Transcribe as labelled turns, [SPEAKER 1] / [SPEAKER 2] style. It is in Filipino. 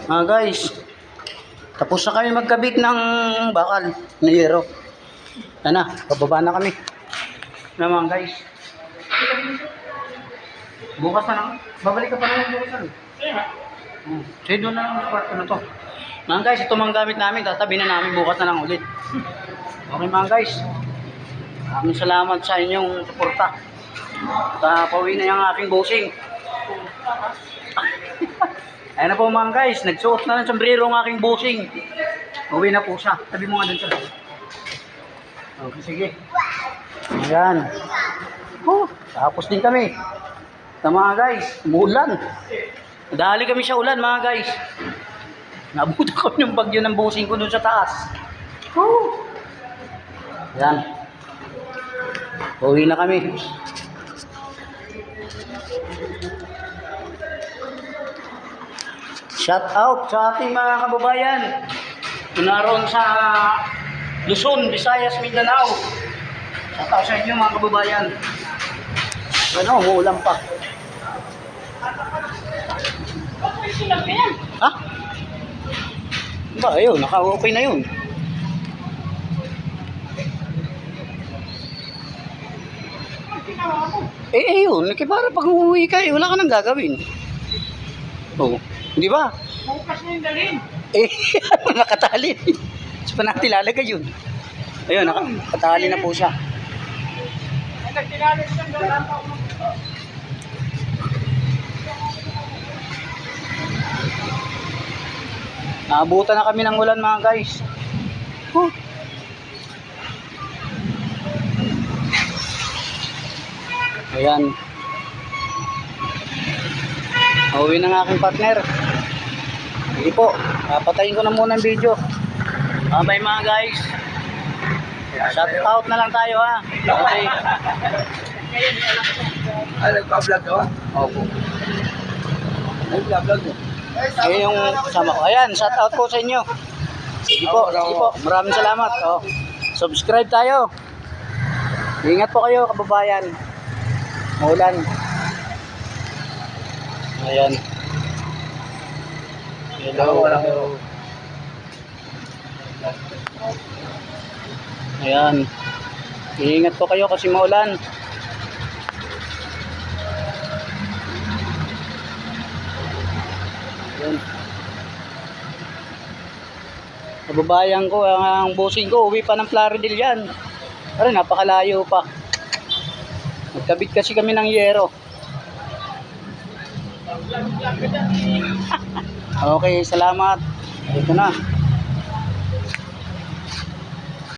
[SPEAKER 1] Guys, tapos na kami magkabit ng bakal na yero. Yan na, bababa na kami. Naman guys. Bukas na lang. Babalik ka pa naman bukas na. Sige, doon na lang sa kwarto na to. Mga guys, ito mga gamit namin. Tatabi na namin bukas na lang ulit. Okay mga guys. Maraming salamat sa inyong suporta. Pauwi na yung aking bossing. Ayan na po mga guys, nagsuot na ng sombrero ang aking bossing. Uwi na po siya. Tabi mo nga dun siya. Okay, sige. Ayan. Tapos din kami. Ito mga guys, umuulan. Dahali kami sa ulan mga guys. Nabuto ko yung bagyo ng bossing ko dun sa taas. Ayan. Uwi na kami. Shout out sa ating mga kababayan naroon sa Luzon, Visayas, Mindanao. Shout out sa inyo mga kababayan. Ano, umuulan pa. Ha? Ba, ayun, naka-okay na yun. Ayun, para pag uuwi ka, wala ka nang gagawin. Oo. Di ba?
[SPEAKER 2] Bukas na yung dalhin.
[SPEAKER 1] Nakatali. Mas pa natin lalagay yun. Ayun, nakatali na po siya.
[SPEAKER 2] Ay, nagtinali siyang dalhin.
[SPEAKER 1] Naabutan na kami ng ulan mga guys. Ayan. Uwi ng aking partner. Hindi po, patayin ko na muna ang video. Bye mga guys. Shout out na lang tayo ha. Okay.
[SPEAKER 2] Nagpa-vlog ka ba?
[SPEAKER 1] Opo.
[SPEAKER 2] Nagpa-vlog mo?
[SPEAKER 1] Yung kasama ko. Ayan, shout out po sa inyo. Sige po, sige po. Maraming salamat. Subscribe tayo. Ingat po kayo kababayan. Maulan. Ayan. Hello. Ayan. Ingat po kayo kasi maulan. Ayan. Kababayan ko, ang bossing ko, uwi pa ng Plaridel yan. Pero napakalayo pa. Nagkabit kasi kami ng yero. Okay, salamat. Ito na.